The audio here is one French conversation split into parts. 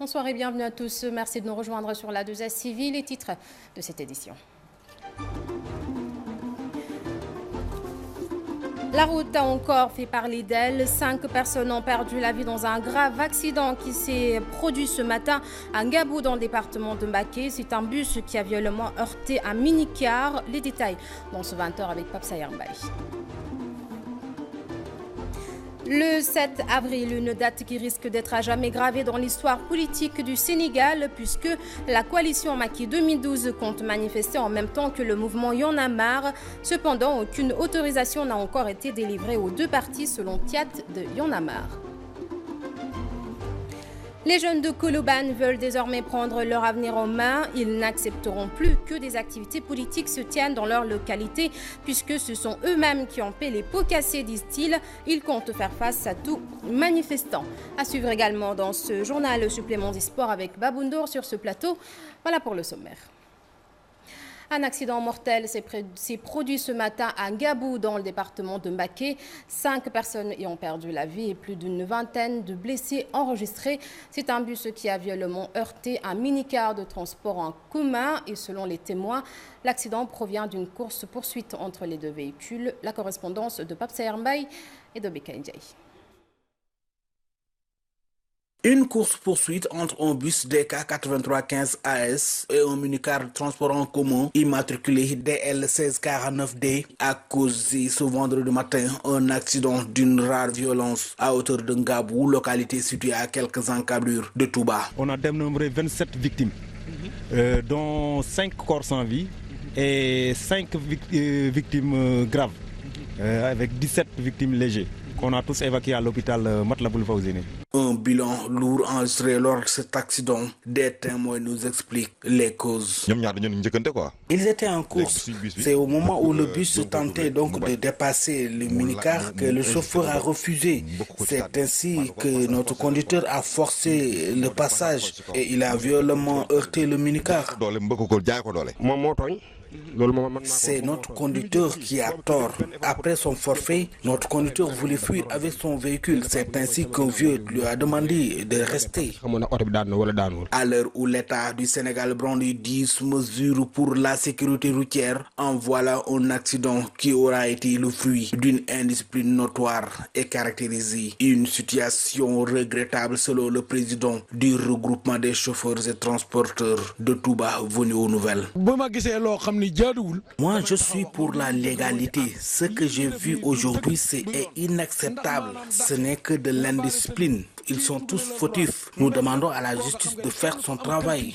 Bonsoir et bienvenue à tous. Merci de nous rejoindre sur la 2S TV. Les titres de cette édition. La route a encore fait parler d'elle. 5 personnes ont perdu la vie dans un grave accident qui s'est produit ce matin à Ngabou dans le département de Mbacké. C'est un bus qui a violemment heurté un mini-car. Les détails dans ce 20h avec Pape Sayar Mbaye. Le 7 avril, une date qui risque d'être à jamais gravée dans l'histoire politique du Sénégal puisque la coalition Macky 2012 compte manifester en même temps que le mouvement Y en a marre. Cependant, aucune autorisation n'a encore été délivrée aux deux partis selon Tiat de Y en a marre. Les jeunes de Koloban veulent désormais prendre leur avenir en main. Ils n'accepteront plus que des activités politiques se tiennent dans leur localité puisque ce sont eux-mêmes qui ont paient les pots cassés, disent-ils. Ils comptent faire face à tout manifestant. À suivre également dans ce journal le supplément du sport avec Baboundour sur ce plateau. Voilà pour le sommaire. Un accident mortel s'est produit ce matin à Ngabou dans le département de Mbacké. 5 personnes y ont perdu la vie et plus d'une vingtaine de blessés enregistrés. C'est un bus qui a violemment heurté un mini-car de transport en commun et selon les témoins, l'accident provient d'une course-poursuite entre les deux véhicules. La correspondance de Pape Sayar Mbaye et de Beka Ndiaye. Une course-poursuite entre un bus DK 8315 AS et un minicar de transport en commun immatriculé DL 1649D a causé ce vendredi matin un accident d'une rare violence à hauteur de Ngabou, localité située à quelques encablures de Touba. On a dénombré 27 victimes, dont 5 corps sans vie et 5 victimes graves, avec 17 victimes légères. On a tous évacué à l'hôpital Matlaboul Fawzeyni. Un bilan lourd enregistré lors de cet accident. Des témoins nous expliquent les causes. Ils étaient en course. C'est au moment où le bus tentait donc de dépasser le minicar que le chauffeur a refusé. C'est ainsi que notre conducteur a forcé le passage et il a violemment heurté le minicar. C'est notre conducteur qui a tort. Après son forfait, notre conducteur voulait fuir avec son véhicule. C'est ainsi qu'un vieux lui a demandé de rester. À l'heure où l'État du Sénégal brandit 10 mesures pour la sécurité routière, en voilà un accident qui aura été le fruit d'une indiscipline notoire et caractérisée. Une situation regrettable selon le président du regroupement des chauffeurs et transporteurs de Touba venu aux nouvelles. Moi, je suis pour la légalité. Ce que j'ai vu aujourd'hui, c'est inacceptable. Ce n'est que de l'indiscipline. Ils sont tous fautifs. Nous demandons à la justice de faire son travail.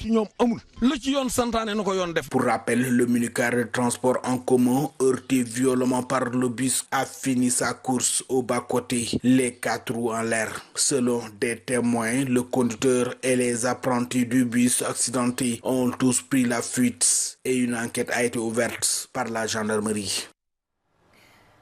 Pour rappel, le minicar de transport en commun, heurté violemment par le bus, a fini sa course au bas-côté, les 4 roues en l'air. Selon des témoins, le conducteur et les apprentis du bus accidenté ont tous pris la fuite et une enquête a été ouverte par la gendarmerie.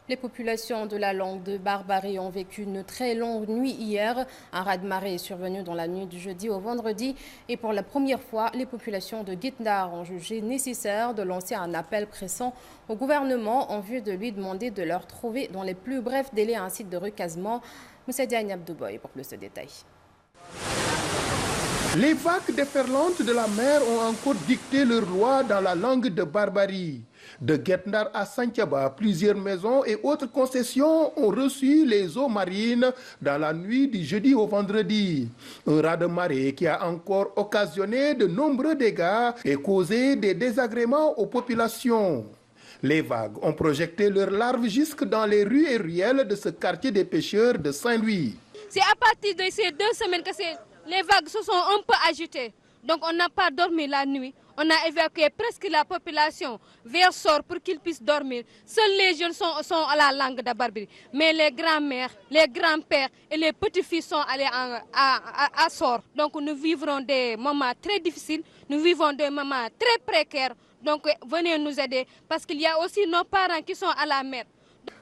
Les populations de la langue de Barbarie ont vécu une très longue nuit hier. Un raz-de-marée est survenu dans la nuit du jeudi au vendredi. Et pour la première fois, les populations de Guet-Ndar ont jugé nécessaire de lancer un appel pressant au gouvernement en vue de lui demander de leur trouver dans les plus brefs délais un site de recasement. Moussa Diagne Abdouboy pour plus de détails. Les vagues déferlantes de la mer ont encore dicté leur loi dans la langue de Barbarie. De Guet-Ndar à Santhiaba, plusieurs maisons et autres concessions ont reçu les eaux marines dans la nuit du jeudi au vendredi. Un raz-de-marée qui a encore occasionné de nombreux dégâts et causé des désagréments aux populations. Les vagues ont projeté leurs larves jusque dans les rues et ruelles de ce quartier des pêcheurs de Saint-Louis. C'est à partir de ces 2 semaines que les vagues se sont un peu agitées. Donc on n'a pas dormi la nuit. On a évacué presque la population vers Sor pour qu'ils puissent dormir. Seuls les jeunes sont à la langue de Barbarie. Mais les grands-mères, les grands-pères et les petits-fils sont allés à Sor. Donc nous vivrons des moments très difficiles. Nous vivons des moments très précaires. Donc venez nous aider parce qu'il y a aussi nos parents qui sont à la mer.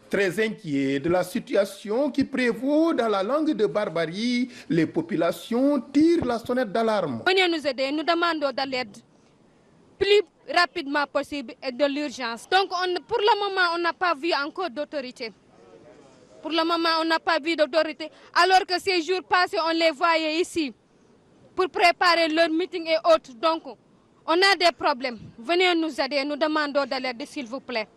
Très inquiets de la situation qui prévaut dans la langue de Barbarie, les populations tirent la sonnette d'alarme. Venez nous aider, nous demandons de l'aide plus rapidement possible et de l'urgence. Donc pour le moment, on n'a pas vu encore d'autorité. Pour le moment, on n'a pas vu d'autorité. Alors que ces jours passés, on les voyait ici. pour préparer leur meeting et autres. Donc, on a des problèmes. Venez nous aider, nous demandons de l'aide, s'il vous plaît.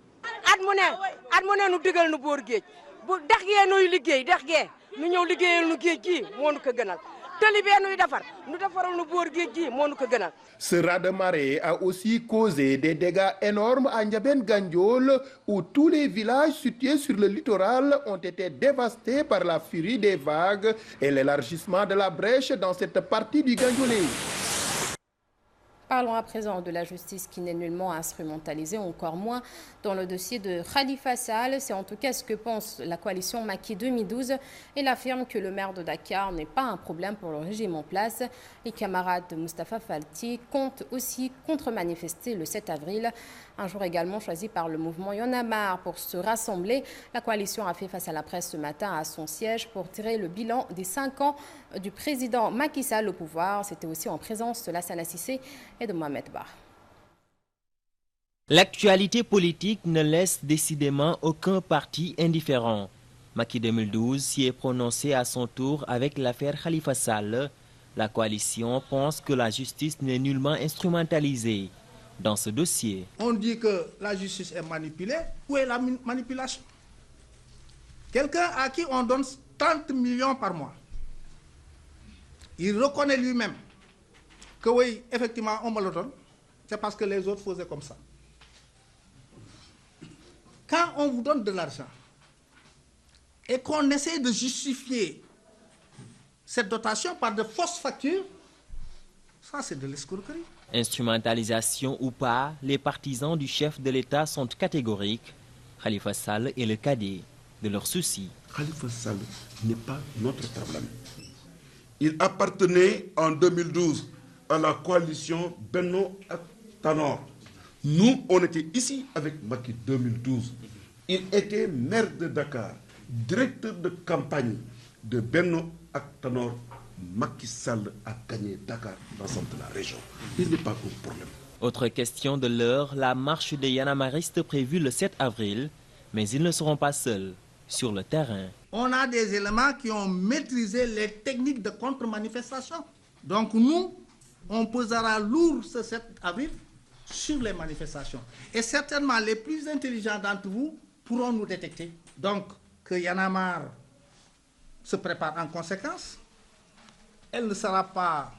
Nous digal nu boor geej bu dex gee nuy liggéey dex gee nu ñëw liggéeyal nu géej gi moo nu ko gënal tali bee nuy defar nu defaral nu boor géej gi moo nu ko gënal. Ce raz-de-marée a aussi causé des dégâts énormes à Ndiabène Gandiol où tous les villages situés sur le littoral ont été dévastés par la furie des vagues et l'élargissement de la brèche dans cette partie du Gandiolé. Parlons à présent de la justice qui n'est nullement instrumentalisée, encore moins dans le dossier de Khalifa Sall. C'est en tout cas ce que pense la coalition Macky 2012. Elle affirme que le maire de Dakar n'est pas un problème pour le régime en place. Les camarades de Moustapha Falti comptent aussi contre-manifester le 7 avril, un jour également choisi par le mouvement Y en a marre pour se rassembler. La coalition a fait face à la presse ce matin à son siège pour tirer le bilan des 5 ans du président Macky Sall au pouvoir. C'était aussi en présence de Lassana Cissé et de Mohamed Ba. L'actualité politique ne laisse décidément aucun parti indifférent. Macky 2012 s'y est prononcé à son tour avec l'affaire Khalifa Sall. La coalition pense que la justice n'est nullement instrumentalisée dans ce dossier. On dit que la justice est manipulée. Où est la manipulation? Quelqu'un à qui on donne 30 millions par mois, il reconnaît lui-même que oui, effectivement, on me le donne, c'est parce que les autres faisaient comme ça. Quand on vous donne de l'argent et qu'on essaie de justifier cette dotation par de fausses factures, ça c'est de l'escroquerie. Instrumentalisation ou pas, les partisans du chef de l'État sont catégoriques. Khalifa Sall est le cadet de leurs soucis. Khalifa Sall n'est pas notre problème. Il appartenait en 2012 à la coalition Benno Tanor. Nous, on était ici avec Macky 2012. Il était maire de Dakar, directeur de campagne de Benno Tanor. Macky Sall a gagné Dakar, l'ensemble de la région. Il n'est pas un problème. Autre question de l'heure, la marche des Yanamaristes prévue le 7 avril, mais ils ne seront pas seuls sur le terrain. On a des éléments qui ont maîtrisé les techniques de contre-manifestation. Donc nous, on posera lourd ce 7 avril sur les manifestations. Et certainement les plus intelligents d'entre vous pourront nous détecter. Donc que Y en a marre se prépare en conséquence. Elle ne sera pas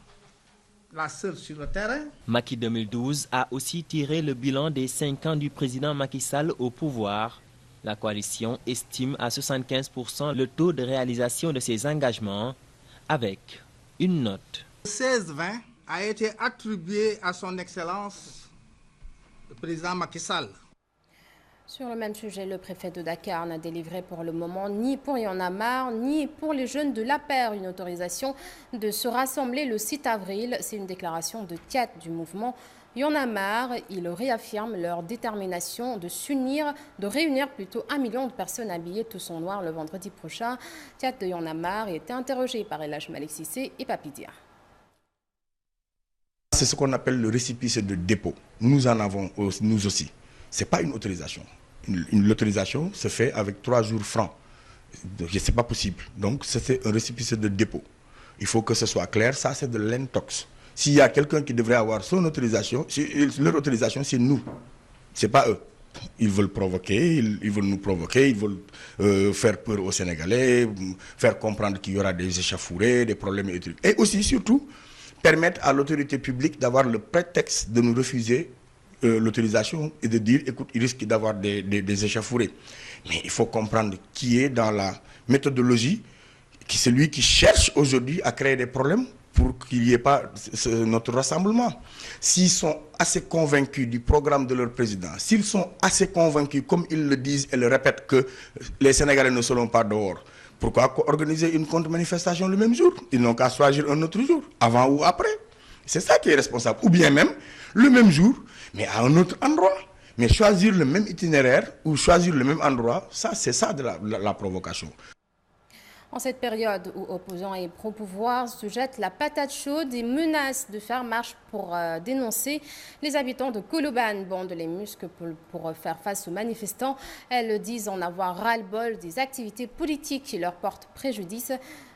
la seule sur le terrain. Macky 2012 a aussi tiré le bilan des 5 ans du président Macky Sall au pouvoir. La coalition estime à 75% le taux de réalisation de ses engagements avec une note. 16-20 a été attribué à son Excellence le président Macky Sall. Sur le même sujet, le préfet de Dakar n'a délivré pour le moment ni pour Y en a marre, ni pour les jeunes de l'APR une autorisation de se rassembler le 6 avril. C'est une déclaration de Thiat du mouvement Y en a marre. Ils réaffirment leur détermination de s'unir, de réunir plutôt 1 million de personnes habillées tous en noir le vendredi prochain. Thiat de Y en a marre a été interrogé par Elhadji Malick Cissé et Papi Dia. C'est ce qu'on appelle le récépissé de dépôt. Nous en avons nous aussi. Ce n'est pas une autorisation. L'autorisation se fait avec 3 jours francs. Ce n'est pas possible. Donc c'est un récépissé de dépôt. Il faut que ce soit clair. Ça, c'est de l'intox. S'il y a quelqu'un qui devrait avoir son autorisation, leur autorisation, c'est nous. Ce n'est pas eux. Ils veulent provoquer, ils veulent nous provoquer, ils veulent faire peur aux Sénégalais, faire comprendre qu'il y aura des échauffourées, des problèmes et trucs. Et aussi, surtout, permettre à l'autorité publique d'avoir le prétexte de nous refuser l'autorisation et de dire, écoute, il risque d'avoir des échauffourées. Mais il faut comprendre qui est dans la méthodologie, qui c'est lui qui cherche aujourd'hui à créer des problèmes pour qu'il n'y ait pas notre rassemblement. S'ils sont assez convaincus du programme de leur président, s'ils sont assez convaincus, comme ils le disent et le répètent, que les Sénégalais ne seront pas dehors, pourquoi organiser une contre-manifestation le même jour? Ils n'ont qu'à choisir un autre jour, avant ou après. C'est ça qui est responsable. Ou bien même, le même jour, mais à un autre endroit. Mais choisir le même itinéraire ou choisir le même endroit, ça, c'est ça de la provocation. En cette période où opposants et pro-pouvoir se jettent la patate chaude et menacent de faire marche pour dénoncer, les habitants de Koloban bandent les muscles pour faire face aux manifestants. Elles disent en avoir ras-le-bol des activités politiques qui leur portent préjudice.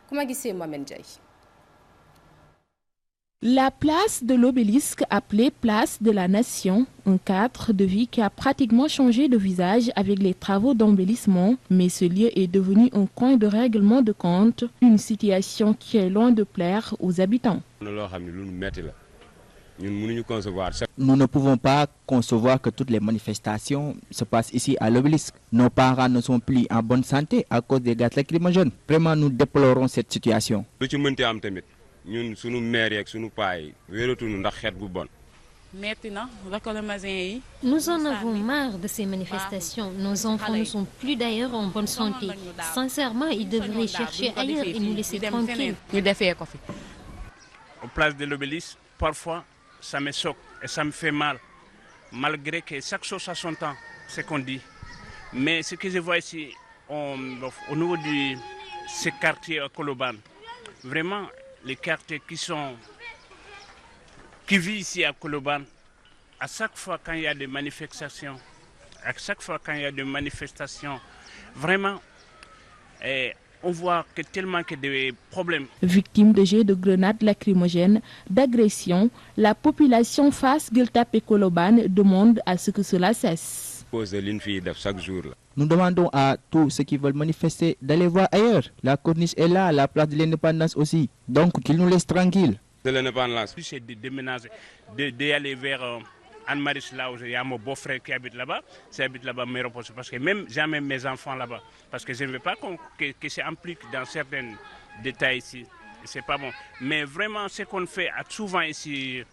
Koumagissé Mohamed Jai. La place de l'Obélisque, appelée place de la Nation, un cadre de vie qui a pratiquement changé de visage avec les travaux d'embellissement, mais ce lieu est devenu un coin de règlement de compte, une situation qui est loin de plaire aux habitants. Nous ne pouvons pas concevoir que toutes les manifestations se passent ici à l'Obélisque. Nos parents ne sont plus en bonne santé à cause des gaz lacrymogènes. Vraiment, nous déplorons cette situation. Nous en avons marre de ces manifestations. Nos enfants ne sont plus d'ailleurs en bonne santé. Sincèrement, ils devraient chercher ailleurs et nous laisser tranquilles. Au place de l'Obélisque, parfois, ça me choque et ça me fait mal. Malgré que chaque chose a son temps, c'est qu'on dit. Mais ce que je vois ici, au niveau de ce quartier à Koloban, vraiment, les quartiers qui vivent ici à Koloban, à chaque fois quand il y a des manifestations, vraiment, on voit que tellement que des problèmes. Victime de jets de grenades lacrymogènes, d'agressions, la population face Gueule-Tapée Koloban demande à ce que cela cesse. Nous demandons à tous ceux qui veulent manifester d'aller voir ailleurs. La corniche est là, la place de l'indépendance aussi. Donc qu'ils nous laissent tranquilles. De l'indépendance. C'est de déménager, d'aller vers Anne-Marie, là où il y a mon beau-frère qui habite là-bas. Qui habite là-bas, me repose. Parce que même jamais mes enfants là-bas. Parce que je ne veux pas que ça implique dans certains détails ici. C'est pas bon. Mais vraiment, ce qu'on fait souvent ici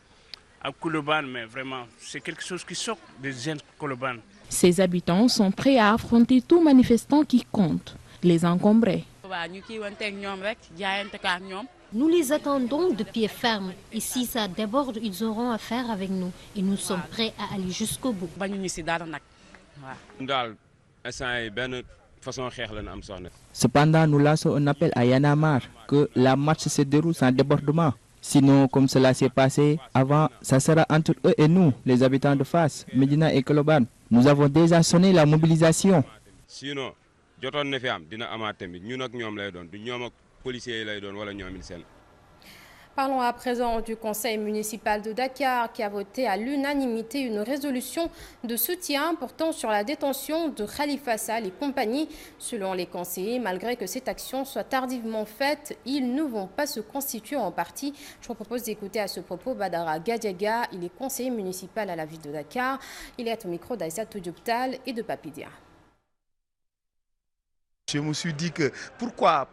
à Koloban, mais vraiment, c'est quelque chose qui sort des jeunes Koloban. Ces habitants sont prêts à affronter tout manifestant qui compte, les encombrer. Nous les attendons de pied ferme. Et si ça déborde, ils auront affaire avec nous. Et nous sommes prêts à aller jusqu'au bout. Cependant, nous lançons un appel à Y'en a marre que la marche se déroule sans débordement. Sinon, comme cela s'est passé avant, ça sera entre eux et nous, les habitants de Fass, Médina et Koloban. Nous avons déjà sonné la mobilisation. Sinon, parlons à présent du conseil municipal de Dakar qui a voté à l'unanimité une résolution de soutien portant sur la détention de Khalifa Sall et compagnie. Selon les conseillers, malgré que cette action soit tardivement faite, ils ne vont pas se constituer en parti. Je vous propose d'écouter à ce propos Badara Gadiaga. Il est conseiller municipal à la ville de Dakar. Il est au micro d'Aïssatou Dioptal et de Papidia. Je me suis dit que pourquoi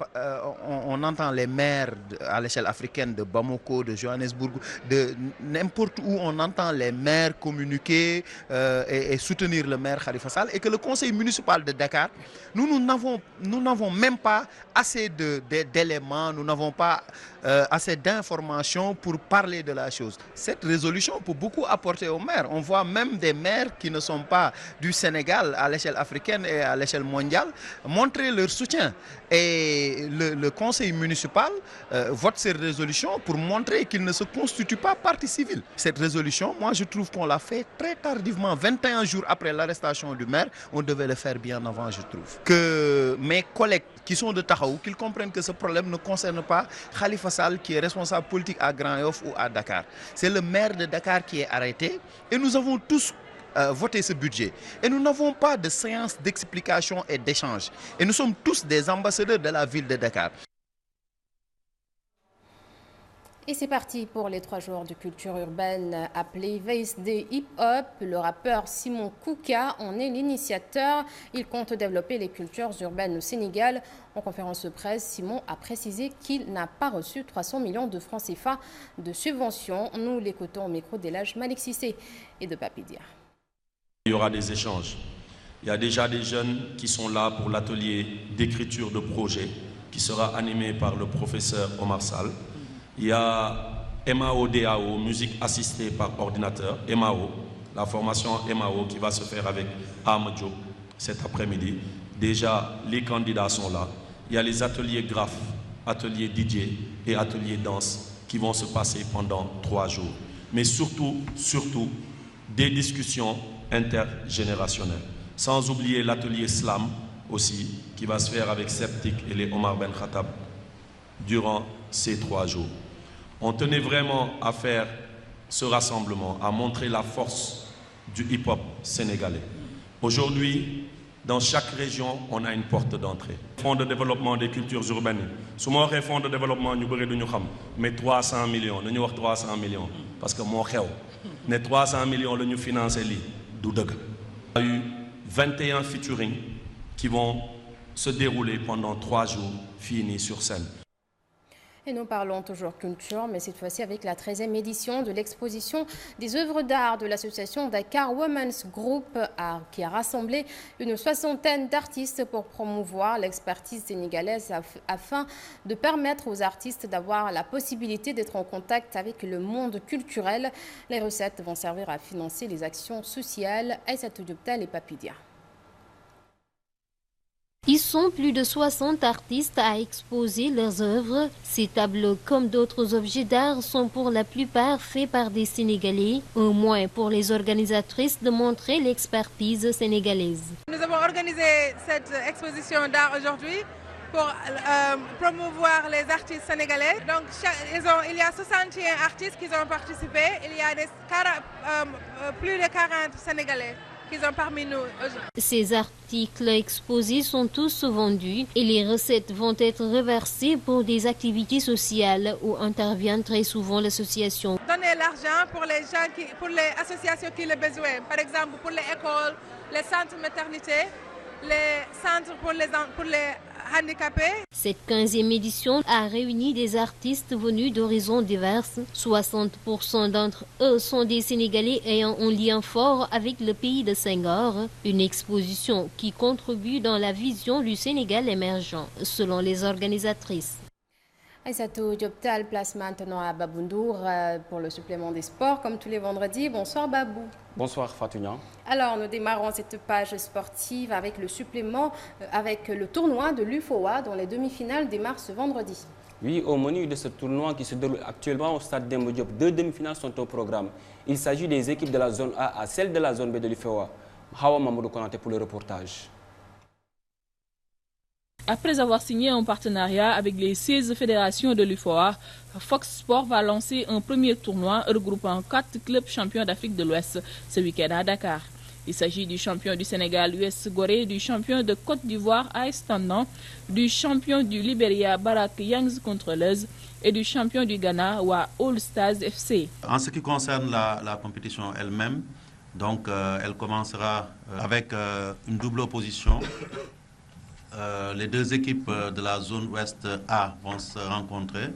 on entend les maires à l'échelle africaine de Bamako, de Johannesburg, de n'importe où on entend les maires communiquer et soutenir le maire Khalifa Sall et que le conseil municipal de Dakar, nous n'avons même pas assez d'éléments, nous n'avons pas assez d'informations pour parler de la chose. Cette résolution peut beaucoup apporter aux maires. On voit même des maires qui ne sont pas du Sénégal à l'échelle africaine et à l'échelle mondiale montrer leur soutien. Et le conseil municipal vote cette résolution pour montrer qu'il ne se constitue pas partie civile. Cette résolution, moi je trouve qu'on l'a fait très tardivement, 21 jours après l'arrestation du maire. On devait le faire bien avant, je trouve. Que mes collègues qui sont de Tahaou, qu'ils comprennent que ce problème ne concerne pas Khalifa Sall qui est responsable politique à Grand Yoff ou à Dakar. C'est le maire de Dakar qui est arrêté et nous avons tous voté ce budget. Et nous n'avons pas de séance d'explication et d'échange. Et nous sommes tous des ambassadeurs de la ville de Dakar. Et c'est parti pour les 3 jours de culture urbaine appelés VSD Hip Hop. Le rappeur Simon Kouka en est l'initiateur. Il compte développer les cultures urbaines au Sénégal. En conférence de presse, Simon a précisé qu'il n'a pas reçu 300 millions de francs CFA de subventions. Nous l'écoutons au micro d'Elhadj Malick Cissé et de Papidia. Il y aura des échanges. Il y a déjà des jeunes qui sont là pour l'atelier d'écriture de projet qui sera animé par le professeur Omar Sall. Il y a MAO DAO, musique assistée par ordinateur, MAO, la formation MAO qui va se faire avec Ahmed Diop cet après-midi. Déjà, les candidats sont là. Il y a les ateliers graphes, ateliers DJ et ateliers danse qui vont se passer pendant 3 jours. Mais surtout, des discussions intergénérationnelles. Sans oublier l'atelier slam aussi, qui va se faire avec Septic et les Omar Ben Khattab durant ces 3 jours. On tenait vraiment à faire ce rassemblement, à montrer la force du hip-hop sénégalais. Aujourd'hui, dans chaque région, on a une porte d'entrée. Fonds de développement des cultures urbaines. Si on a un fonds de développement, nous avons mais 300 millions. Nous avons 300 millions. Parce que mon frère, les 300 millions, nous financons les doudeg. Il y a eu 21 featuring qui vont se dérouler pendant 3 jours, finis sur scène. Et nous parlons toujours culture, mais cette fois-ci avec la 13e édition de l'exposition des œuvres d'art de l'association Dakar Women's Group qui a rassemblé une 60aine d'artistes pour promouvoir l'expertise sénégalaise afin de permettre aux artistes d'avoir la possibilité d'être en contact avec le monde culturel. Les recettes vont servir à financer les actions sociales. Aïssatou Dioptal et Papidia. Ils sont plus de 60 artistes à exposer leurs œuvres. Ces tableaux, comme d'autres objets d'art, sont pour la plupart faits par des Sénégalais, au moins pour les organisatrices de montrer l'expertise sénégalaise. Nous avons organisé cette exposition d'art aujourd'hui pour promouvoir les artistes sénégalais. Donc, il y a 61 artistes qui ont participé. Il y a plus de 40 Sénégalais qui sont parmi nous aujourd'hui. Ces articles exposés sont tous vendus et les recettes vont être reversées pour des activités sociales où intervient très souvent l'association. Donner l'argent pour les gens, pour les associations qui ont besoin. Par exemple, pour les écoles, les centres maternité, les centres pour les handicapés. Cette 15e édition a réuni des artistes venus d'horizons divers. 60% d'entre eux sont des Sénégalais ayant un lien fort avec le pays de Senghor. Une exposition qui contribue dans la vision du Sénégal émergent, selon les organisatrices. Aïssatou Dioptal, place maintenant à Baboundour pour le supplément des sports, comme tous les vendredis. Bonsoir Babou. Bonsoir Fatounia. Alors, nous démarrons cette page sportive avec le supplément, avec le tournoi de l'UFOA dont les demi-finales démarrent ce vendredi. Oui, au menu de ce tournoi qui se déroule actuellement au stade Demba Diop, 2 demi-finales sont au programme. Il s'agit des équipes de la zone A à celle de la zone B de l'UFOA. Hawa Mamadou Konaté pour le reportage. Après avoir signé un partenariat avec les 16 fédérations de l'UFOA, Fox Sport va lancer un premier tournoi regroupant 4 clubs champions d'Afrique de l'Ouest ce week-end à Dakar. Il s'agit du champion du Sénégal, US Gorée, du champion de Côte d'Ivoire, AS Tendant, du champion du Libéria, Barak Youngs Contrôleuse, et du champion du Ghana, Wa All Stars FC. En ce qui concerne la compétition elle-même, donc elle commencera avec une double opposition. Les 2 équipes de la zone ouest A vont se rencontrer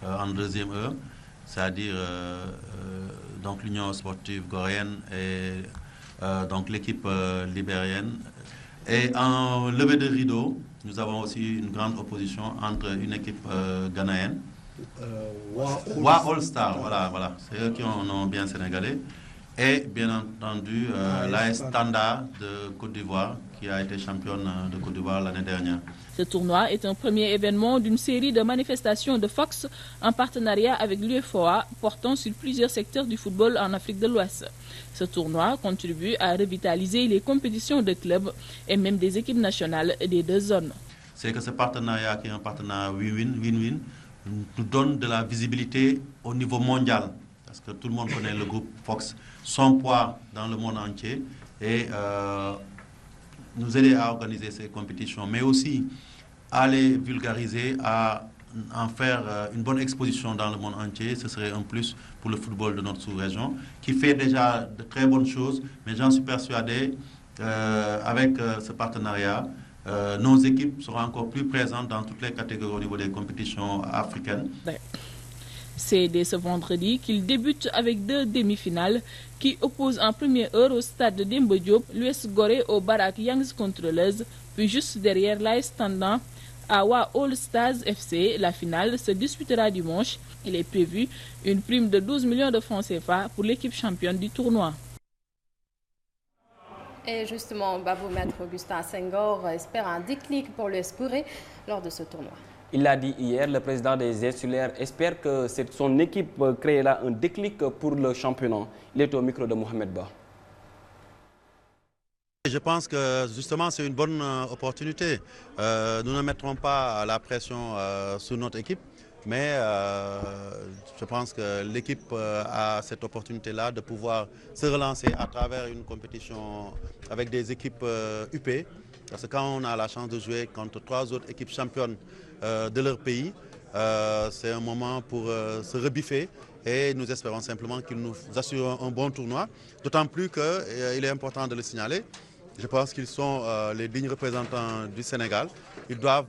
en deuxième heure, c'est-à-dire donc l'Union sportive goréenne et donc l'équipe libérienne. Et en levée de rideau, nous avons aussi une grande opposition entre une équipe ghanéenne, Wa All Star, voilà, c'est eux qui ont bien sénégalais, et bien entendu l'AS Standard de Côte d'Ivoire, qui a été championne de Côte d'Ivoire l'année dernière. Ce tournoi est un premier événement d'une série de manifestations de Fox en partenariat avec l'UFOA portant sur plusieurs secteurs du football en Afrique de l'Ouest. Ce tournoi contribue à revitaliser les compétitions de clubs et même des équipes nationales des 2 zones. C'est que ce partenariat, qui est un partenariat win-win, nous donne de la visibilité au niveau mondial. Parce que tout le monde connaît le groupe Fox, son poids dans le monde entier. Et nous aider à organiser ces compétitions, mais aussi à les vulgariser, à en faire une bonne exposition dans le monde entier. Ce serait un plus pour le football de notre sous-région, qui fait déjà de très bonnes choses, mais j'en suis persuadé, avec ce partenariat, nos équipes seront encore plus présentes dans toutes les catégories au niveau des compétitions africaines. C'est dès ce vendredi qu'il débute avec 2 demi-finales qui opposent en première heure au stade de Demba Diop l'US Gorée au Barak Youngs Contrôleuse, puis juste derrière l'AS Tendant à Wa All Stars FC. La finale se disputera dimanche. Il est prévu une prime de 12 millions de francs CFA pour l'équipe championne du tournoi. Et justement, Babou Maître Augustin Senghor espère un déclic pour l'US Gorée lors de ce tournoi. Il l'a dit hier, le président des Insulaires espère que son équipe créera un déclic pour le championnat. Il est au micro de Mohamed Ba. Je pense que justement c'est une bonne opportunité. Nous ne mettrons pas la pression sur notre équipe, Mais je pense que l'équipe a cette opportunité-là de pouvoir se relancer à travers une compétition avec des équipes UP. Parce que quand on a la chance de jouer contre 3 autres équipes championnes de leur pays, c'est un moment pour se rebiffer. Et nous espérons simplement qu'ils nous assurent un bon tournoi. D'autant plus qu'il est important de le signaler. Je pense qu'ils sont les dignes représentants du Sénégal. Ils doivent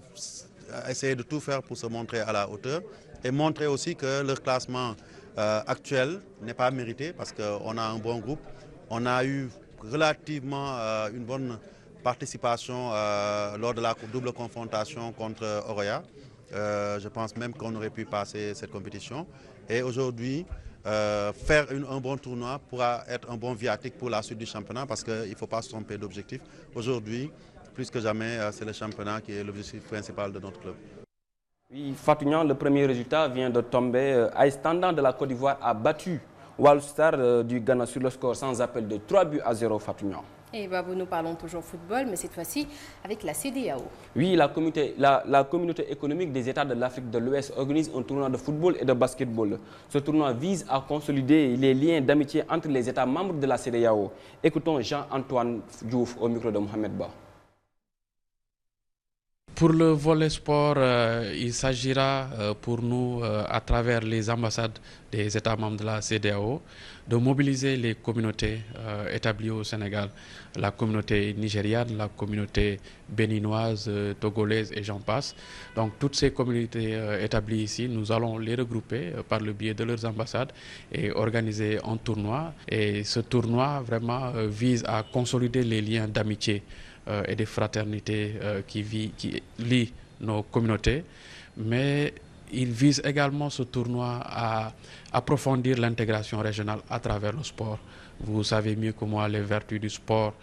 essayer de tout faire pour se montrer à la hauteur et montrer aussi que leur classement actuel n'est pas mérité parce qu'on a un bon groupe. On a eu relativement une bonne participation lors de la double confrontation contre Oroya. Je pense même qu'on aurait pu passer cette compétition. Et aujourd'hui, faire un bon tournoi pourra être un bon viatique pour la suite du championnat parce qu'il ne faut pas se tromper d'objectif. Aujourd'hui, plus que jamais, c'est le championnat qui est l'objectif principal de notre club. Oui, Fatouignan, le premier résultat vient de tomber. AS Tendant de la Côte d'Ivoire a battu Wallstar du Ghana sur le score sans appel de 3-0, Fatouignan. Et Babou, nous parlons toujours football, mais cette fois-ci avec la CEDEAO. Oui, la communauté économique des États de l'Afrique de l'Ouest organise un tournoi de football et de basketball. Ce tournoi vise à consolider les liens d'amitié entre les États membres de la CEDEAO. Écoutons Jean-Antoine Diouf au micro de Mohamed Ba. Pour le volet sport, il s'agira pour nous, à travers les ambassades des États membres de la CEDEAO, de mobiliser les communautés établies au Sénégal, la communauté nigériane, la communauté béninoise, togolaise et j'en passe. Donc toutes ces communautés établies ici, nous allons les regrouper par le biais de leurs ambassades et organiser un tournoi. Et ce tournoi vraiment vise à consolider les liens d'amitié et de fraternité qui lient nos communautés, mais il vise également ce tournoi à approfondir l'intégration régionale à travers le sport. Vous savez mieux que moi les vertus du sport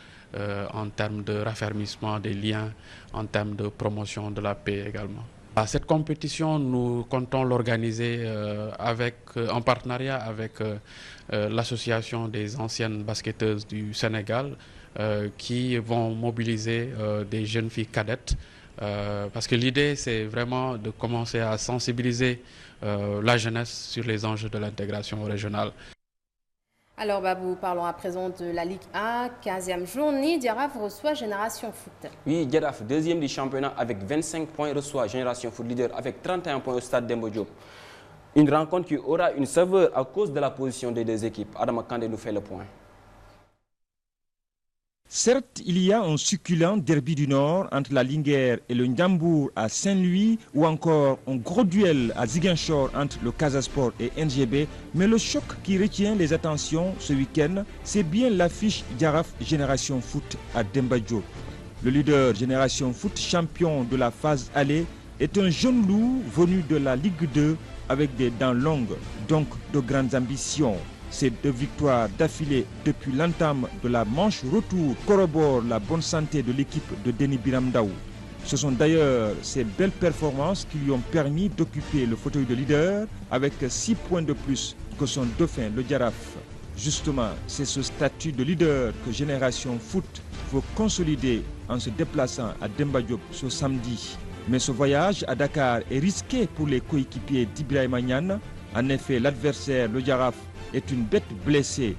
en termes de raffermissement des liens, en termes de promotion de la paix également. Cette compétition, nous comptons l'organiser en partenariat avec l'association des anciennes basketteuses du Sénégal, qui vont mobiliser des jeunes filles cadettes parce que l'idée c'est vraiment de commencer à sensibiliser la jeunesse sur les enjeux de l'intégration régionale. Alors Babou, parlons à présent de la Ligue 1, 15e journée, Diaraf reçoit Génération Foot. Oui, Diaraf, deuxième du championnat avec 25 points, reçoit Génération Foot leader avec 31 points au stade Demba Diop. Une rencontre qui aura une saveur à cause de la position des deux équipes. Adama Kandé nous fait le point. Certes, il y a un succulent derby du Nord entre la Linguère et le Ndiambour à Saint-Louis ou encore un gros duel à Ziguinchor entre le Casasport et NGB. Mais le choc qui retient les attentions ce week-end, c'est bien l'affiche Diaraf Génération Foot à Demba Diop. Le leader Génération Foot, champion de la phase aller, est un jeune loup venu de la Ligue 2 avec des dents longues, donc de grandes ambitions. Ces 2 victoires d'affilée depuis l'entame de la manche retour corroborent la bonne santé de l'équipe de Denis Biramdaou. Ce sont d'ailleurs ces belles performances qui lui ont permis d'occuper le fauteuil de leader avec 6 points de plus que son dauphin, le Diaraf. Justement, c'est ce statut de leader que Génération Foot veut consolider en se déplaçant à Demba Diop ce samedi. Mais ce voyage à Dakar est risqué pour les coéquipiers d'Ibrahima Niane. En effet, l'adversaire, le Diaraf, est une bête blessée.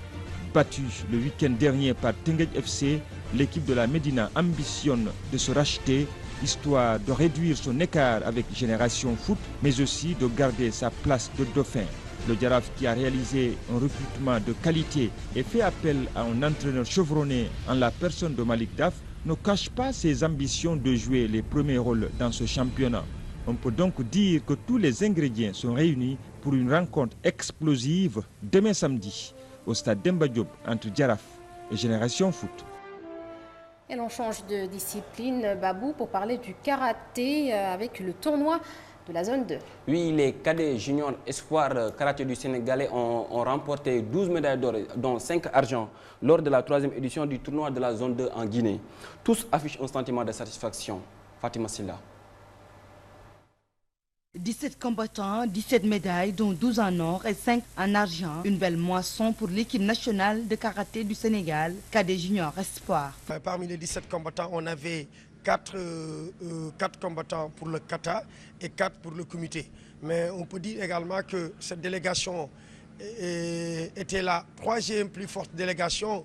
Battue le week-end dernier par Tengued FC, l'équipe de la Médina ambitionne de se racheter, histoire de réduire son écart avec Génération Foot, mais aussi de garder sa place de dauphin. Le Diaraf, qui a réalisé un recrutement de qualité et fait appel à un entraîneur chevronné en la personne de Malik Daf, ne cache pas ses ambitions de jouer les premiers rôles dans ce championnat. On peut donc dire que tous les ingrédients sont réunis pour une rencontre explosive demain samedi au stade Demba Diop entre Diaraf et Génération Foot. Et l'on change de discipline, Babou, pour parler du karaté avec le tournoi de la zone 2. Oui, les cadets juniors espoirs karaté du Sénégalais ont remporté 12 médailles d'or, dont 5 argent, lors de la 3e édition du tournoi de la zone 2 en Guinée. Tous affichent un sentiment de satisfaction. Fatima Silla. 17 combattants, 17 médailles, dont 12 en or et 5 en argent. Une belle moisson pour l'équipe nationale de karaté du Sénégal, cadet junior espoir. Parmi les 17 combattants, on avait 4 combattants pour le kata et 4 pour le comité. Mais on peut dire également que cette délégation était la troisième plus forte délégation.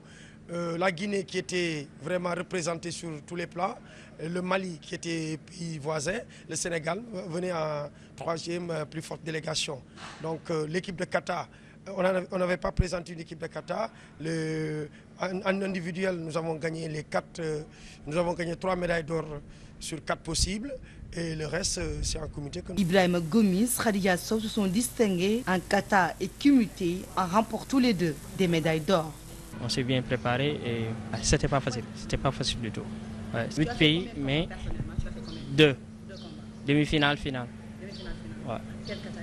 La Guinée qui était vraiment représentée sur tous les plans, le Mali qui était pays voisin, le Sénégal venait en troisième plus forte délégation. Donc l'équipe de Qatar, on n'avait pas présenté une équipe de Qatar. En individuel, nous avons gagné nous avons gagné 3 médailles d'or sur 4 possibles. Et le reste, c'est en comité. Ibrahim Gomis, Khadija Sow se sont distingués en kata et kumité en remportant tous les deux des médailles d'or. On s'est bien préparé et c'était pas facile. C'était pas facile du tout. 8 pays, mais 2. Demi-finale, finale. Ouais. Quel kata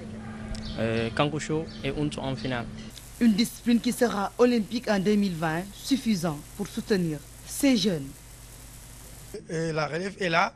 et Kankusho et Unto en finale. Une discipline qui sera olympique en 2020, suffisant pour soutenir ces jeunes. Et la relève est là.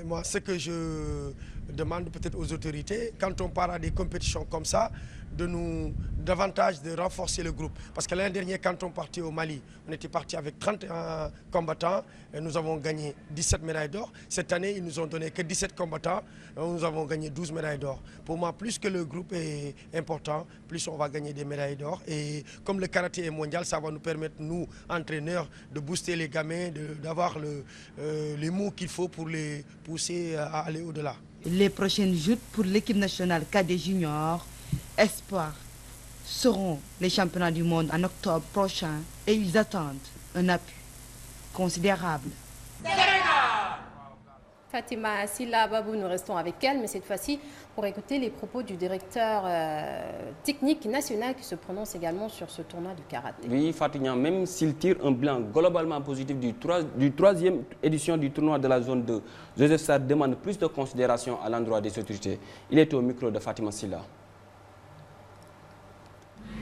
Moi, ce que je demande peut-être aux autorités, quand on part à des compétitions comme ça, davantage de renforcer le groupe. Parce que l'année dernière, quand on partait au Mali, on était parti avec 31 combattants et nous avons gagné 17 médailles d'or. Cette année, ils nous ont donné que 17 combattants et nous avons gagné 12 médailles d'or. Pour moi, plus que le groupe est important, plus on va gagner des médailles d'or. Et comme le karaté est mondial, ça va nous permettre, nous, entraîneurs, de booster les gamins, d'avoir les mots qu'il faut pour les pousser à aller au-delà. Les prochaines joutes pour l'équipe nationale cadet junior Espoir seront les championnats du monde en octobre prochain et ils attendent un appui considérable. Fatima Silla Babou, nous restons avec elle, mais cette fois-ci pour écouter les propos du directeur technique national qui se prononce également sur ce tournoi du karaté. Oui, Fatima, même s'il tire un bilan globalement positif du troisième édition du tournoi de la zone 2, Joseph Sarr demande plus de considération à l'endroit des autorités. Il est au micro de Fatima Silla.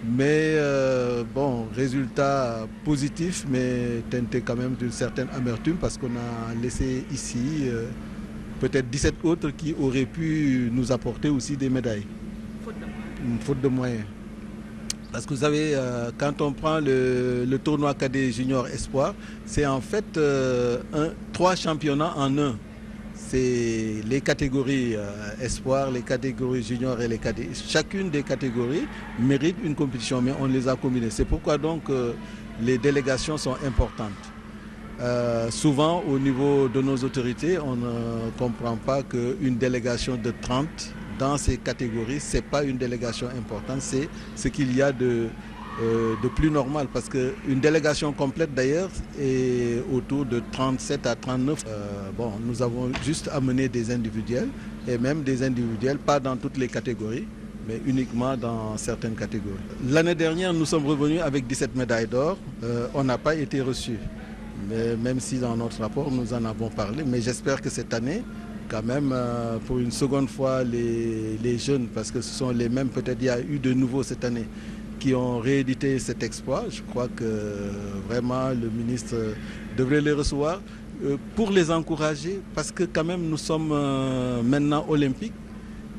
Mais bon, résultat positif, mais teinté quand même d'une certaine amertume parce qu'on a laissé ici peut-être 17 autres qui auraient pu nous apporter aussi des médailles. Faute de moyens. Parce que vous savez, quand on prend le tournoi cadet junior espoir, c'est en fait 3 championnats en un. C'est les catégories espoir, les catégories juniors et les cadets. Chacune des catégories mérite une compétition, mais on les a combinées. C'est pourquoi donc les délégations sont importantes. Souvent, au niveau de nos autorités, on ne comprend pas qu'une délégation de 30 dans ces catégories, ce n'est pas une délégation importante, c'est ce qu'il y a de plus normal, parce qu'une délégation complète d'ailleurs est autour de 37 à 39. Bon, nous avons juste amené des individuels, et même des individuels, pas dans toutes les catégories, mais uniquement dans certaines catégories. L'année dernière, nous sommes revenus avec 17 médailles d'or. On n'a pas été reçus, même si dans notre rapport, nous en avons parlé. Mais j'espère que cette année, quand même, pour une seconde fois, les jeunes, parce que ce sont les mêmes, peut-être il y a eu de nouveaux cette année, qui ont réédité cet exploit. Je crois que vraiment le ministre devrait les recevoir pour les encourager, parce que quand même nous sommes maintenant olympiques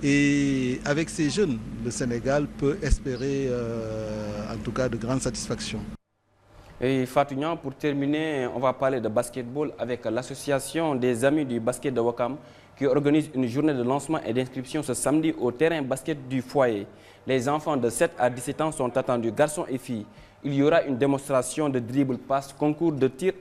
et avec ces jeunes, le Sénégal peut espérer en tout cas de grandes satisfactions. Et Fatou, pour terminer, on va parler de basketball avec l'association des amis du basket de Ouakam qui organise une journée de lancement et d'inscription ce samedi au terrain basket du foyer. Les enfants de 7 à 17 ans sont attendus, garçons et filles. Il y aura une démonstration de dribble, passe, concours de tir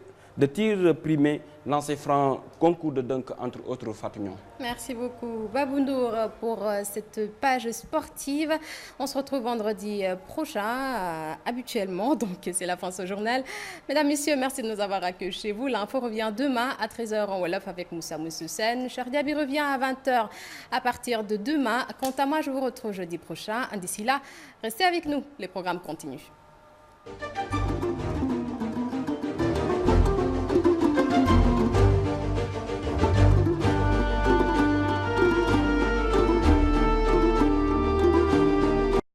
primé, lancer franc, concours de dunk, entre autres. Fatou. Merci beaucoup Baboundour pour cette page sportive. On se retrouve vendredi prochain, habituellement, donc c'est la fin de ce journal. Mesdames, Messieurs, merci de nous avoir accueillis chez vous. L'info revient demain à 13h en Wolof avec Moussa Moussoussen. Chardiabi revient à 20h à partir de demain. Quant à moi, je vous retrouve jeudi prochain. D'ici là, restez avec nous, les programmes continuent.